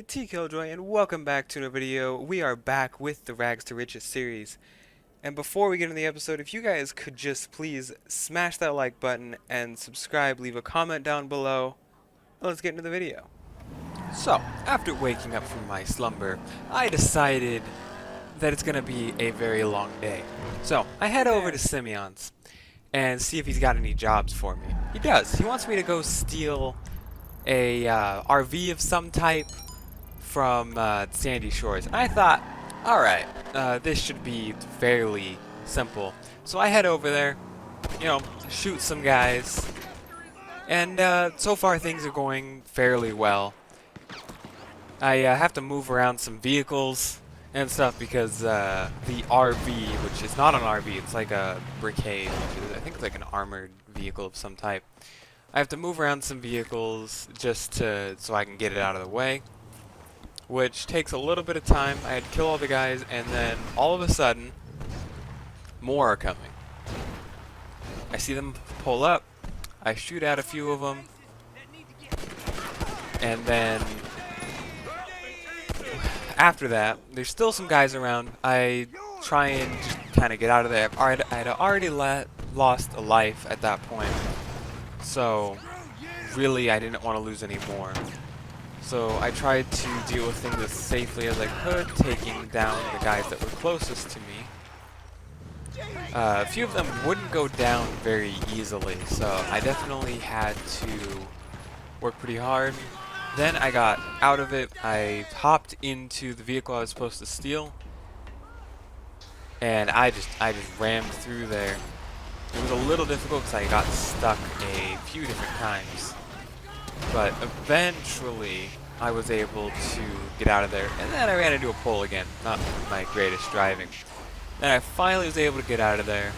Tkiljoy, and welcome back to another video. We are back with the Rags to Riches series. And before we get into the episode, if you guys could just please smash that like button and subscribe, leave a comment down below. Let's get into the video. So, after waking up from my slumber, I decided that it's going to be a very long day. So, I head over to Simeon's and see if he's got any jobs for me. He does. He wants me to go steal a RV of some type from Sandy Shores. And I thought, alright, this should be fairly simple. So I head over there, shoot some guys, and so far things are going fairly well. I have to move around some vehicles and stuff because the RV, which is not an RV, it's like a brigade, which is, I think it's like an armored vehicle of some type. I have to move around some vehicles just so I can get it out of the way, which takes a little bit of time. I had to kill all the guys, and then all of a sudden, more are coming. I see them pull up, I shoot at a few of them, and then after that, there's still some guys around. I try and just kind of get out of there. I had already lost a life at that point, so really I didn't want to lose any more. So I tried to deal with things as safely as I could, taking down the guys that were closest to me. A few of them wouldn't go down very easily, so I definitely had to work pretty hard. Then I got out of it, I hopped into the vehicle I was supposed to steal, and I just rammed through there. It was a little difficult because I got stuck a few different times. But eventually, I was able to get out of there, and then I ran into a pole again. Not my greatest driving. Then I finally was able to get out of there,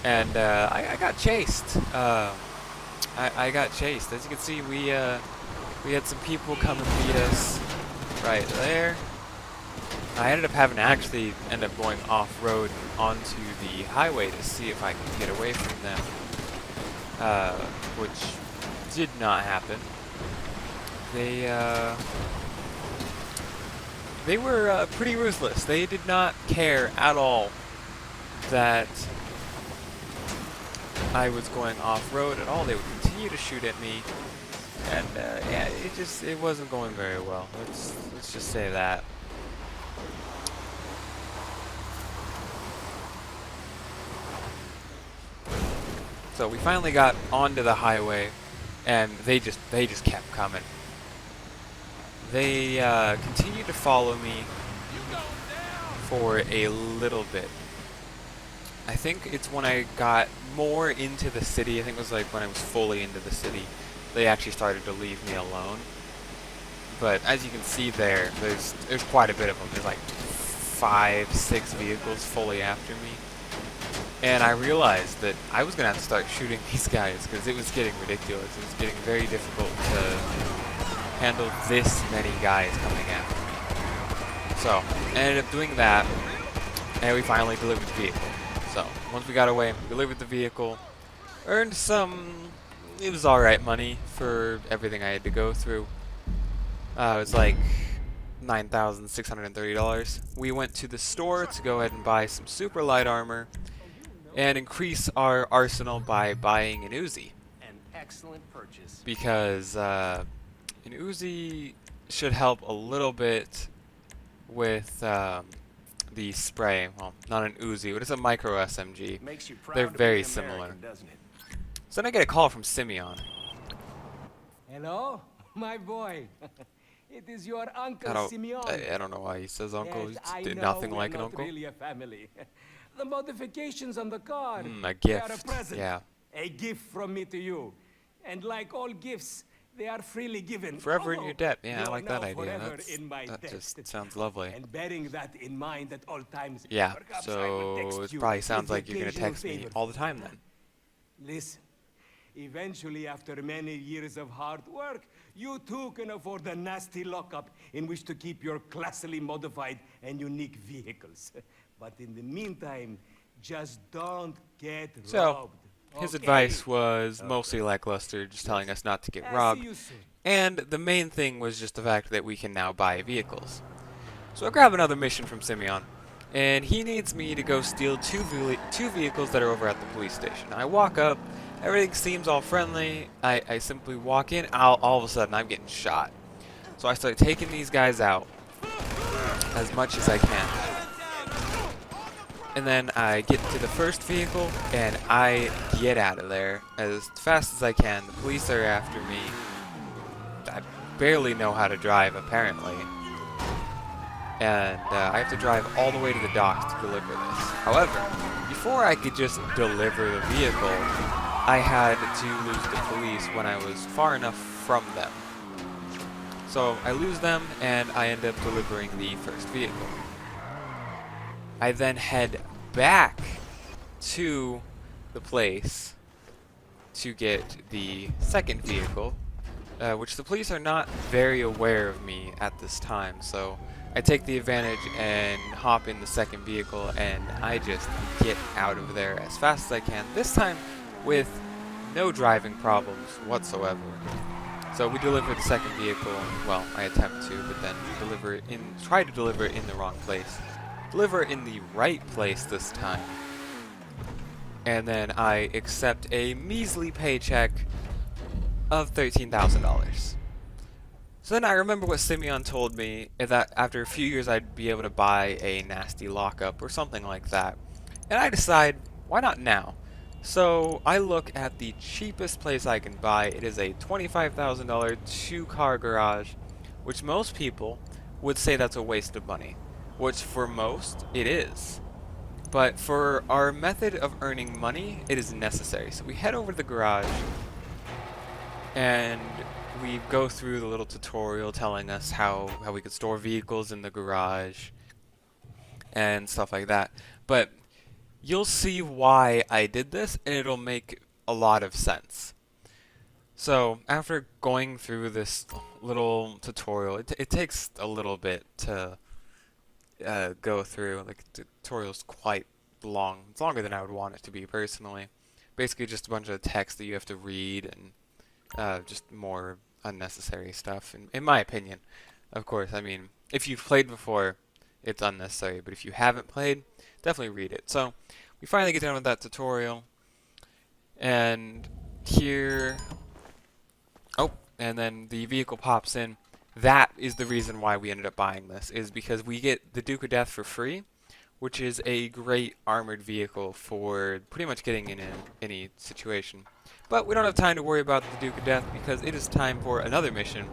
and I got chased. I got chased. As you can see, we had some people come and meet us right there. I ended up having to actually end up going off-road onto the highway to see if I could get away from them, which did not happen. They were pretty ruthless. They did not care at all that I was going off-road at all. They would continue to shoot at me, and yeah, it wasn't going very well. Let's just say that. So we finally got onto the highway, and they just kept coming. They continued to follow me for a little bit. I think it's when I got more into the city, I think it was like when I was fully into the city, they actually started to leave me alone. But as you can see there's quite a bit of them. There's like 5, 6 vehicles fully after me. And I realized that I was going to have to start shooting these guys because it was getting ridiculous. It was getting very difficult to handle this many guys coming after me. So, I ended up doing that, and we finally delivered the vehicle. So, once we got away, we delivered the vehicle, earned some, it was alright money for everything I had to go through. It was like $9,630. We went to the store to go ahead and buy some super light armor, and increase our arsenal by buying an Uzi. An excellent purchase. Because an Uzi should help a little bit with the spray. Well, not an Uzi, but it's a micro SMG. Makes you proud They're to be very American, similar. doesn't it? So then I get a call from Simeon. Hello, my boy. It is your uncle Simeon. I don't know why he says uncle. Yes, He I did know nothing we're like an not uncle. really a family. The modifications on the car. A They are a gift. present. Yeah. A gift from me to you. And like all gifts, they are freely given. Forever in Although your debt. Yeah, you I are like that now idea. forever in my That debt. just sounds lovely. And bearing that in mind at all times. Yeah, perhaps I will so text it you probably with sounds the like you're going to occasional text me favor. all the time then. Listen, eventually, after many years of hard work, you too can afford a nasty lockup in which to keep your classily modified and unique vehicles. But in the meantime, just don't get So, robbed. his okay? advice was mostly lackluster, just telling us not to get See robbed. you soon. And the main thing was just the fact that we can now buy vehicles. So I grab another mission from Simeon, and he needs me to go steal two vehicles that are over at the police station. I walk up, everything seems all friendly. I simply walk in, all of a sudden I'm getting shot. So I start taking these guys out as much as I can. And then I get to the first vehicle, and I get out of there as fast as I can. The police are after me. I barely know how to drive, apparently. And I have to drive all the way to the docks to deliver this. However, before I could just deliver the vehicle, I had to lose the police when I was far enough from them. So I lose them, and I end up delivering the first vehicle. I then head back to the place to get the second vehicle, which the police are not very aware of me at this time, so I take the advantage and hop in the second vehicle, and I just get out of there as fast as I can, this time with no driving problems whatsoever. So we deliver the second vehicle, well, I attempt to, but then try to deliver it in the wrong place. Deliver it in the right place this time. And then I accept a measly paycheck of $13,000. So then I remember what Simeon told me, that after a few years I'd be able to buy a nasty lockup or something like that. And I decide, why not now? So I look at the cheapest place I can buy. It is a $25,000 two-car garage, which most people would say that's a waste of money, which for most it is. But for our method of earning money, it is necessary. So we head over to the garage, and we go through the little tutorial telling us how we could store vehicles in the garage and stuff like that. But you'll see why I did this, and it'll make a lot of sense. So after going through this little tutorial, it takes a little bit to go through. Like, the tutorial's quite long. It's longer than I would want it to be personally. Basically just a bunch of text that you have to read, and just more unnecessary stuff, in my opinion. Of course, I mean, if you've played before, it's unnecessary, but if you haven't played, definitely read it. So we finally get done with that tutorial, and here, and then the vehicle pops in. That is the reason why we ended up buying this, is because we get the Duke of Death for free, which is a great armored vehicle for pretty much getting in any situation. But we don't have time to worry about the Duke of Death, because it is time for another mission.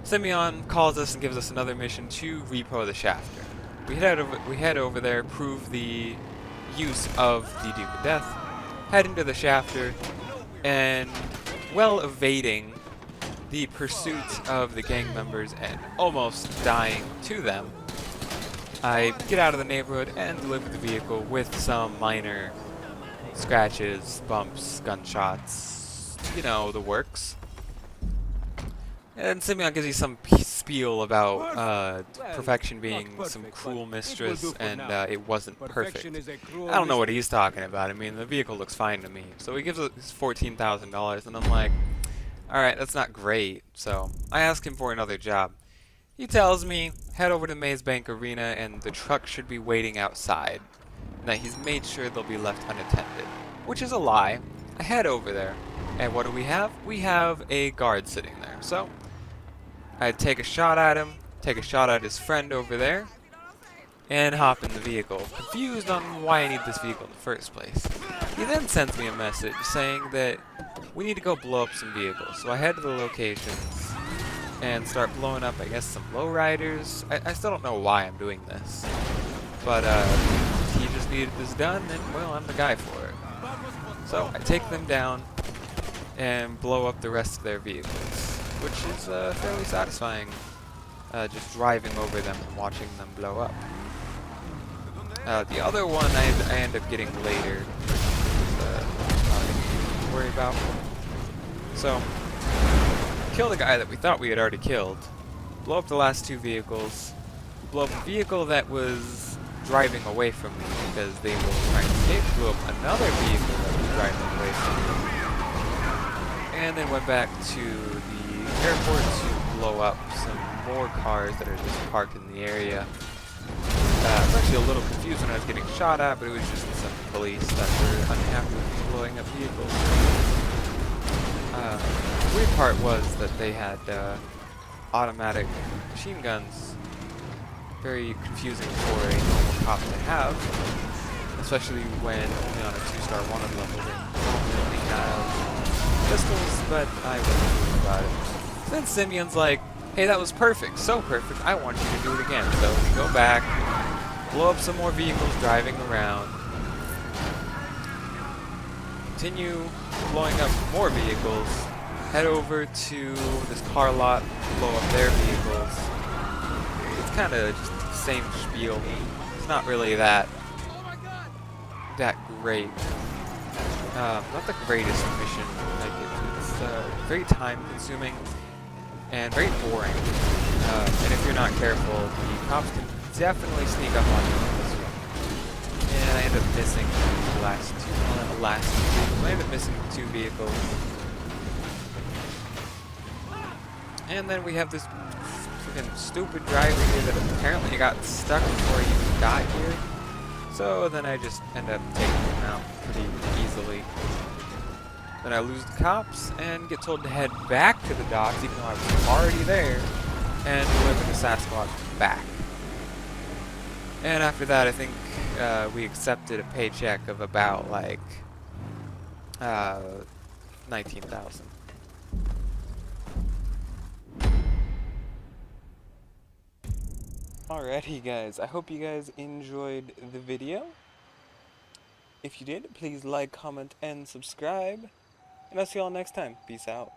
Simeon calls us and gives us another mission to repo the Shafter. We head over there, prove the use of the Duke of Death, head into the Shafter, and while evading the pursuit of the gang members and almost dying to them, I get out of the neighborhood and deliver the vehicle with some minor scratches, bumps, gunshots, you know, the works. And Simeon gives you some spiel about perfection being some cruel mistress, and it wasn't perfect. I don't know what he's talking about. I mean, the vehicle looks fine to me. So he gives us $14,000, and I'm like, alright, that's not great. So I ask him for another job. He tells me, head over to Maze Bank Arena, and the truck should be waiting outside. And that he's made sure they'll be left unattended. Which is a lie. I head over there, and what do we have? We have a guard sitting there. So I take a shot at him, take a shot at his friend over there, and hop in the vehicle, confused on why I need this vehicle in the first place. He then sends me a message saying that we need to go blow up some vehicles. So I head to the locations and start blowing up, I guess, some lowriders. I still don't know why I'm doing this, but he just needed this done, and well, I'm the guy for it. So I take them down and blow up the rest of their vehicles, which is fairly satisfying, just driving over them and watching them blow up. The other one I end up getting later, nothing to worry about. So, kill the guy that we thought we had already killed, blow up the last two vehicles, blow up a vehicle that was driving away from me because they were trying to escape, blew up another vehicle that was driving away from me, and then went back to the airport to blow up some more cars that are just parked in the area. I was actually a little confused when I was getting shot at, but it was just some police that were unhappy with me blowing up vehicles. The weird part was that they had automatic machine guns. Very confusing for a normal cop to have, especially when only on a 2-star wanted level they normally have pistols, but I wasn't worried about it. Then Simeon's like, hey, that was perfect, so perfect, I want you to do it again. So we go back, blow up some more vehicles driving around, continue blowing up more vehicles, head over to this car lot, blow up their vehicles. It's kind of just the same spiel. It's not really that great. Not the greatest mission. Like it's very time consuming and very boring. And if you're not careful, the cops can definitely sneak up on you in this one. And I end up missing the last two. I end up missing 2 vehicles. And then we have this freaking stupid driver here that apparently got stuck before he even got here. So then I just end up taking him out pretty easily. Then I lose the cops and get told to head back to the docks, even though I was already there, and deliver the Sasquatch back. And after that, I think we accepted a paycheck of about like 19,000. Alrighty guys, I hope you guys enjoyed the video. If you did, please like, comment, and subscribe. And I'll see y'all next time. Peace out.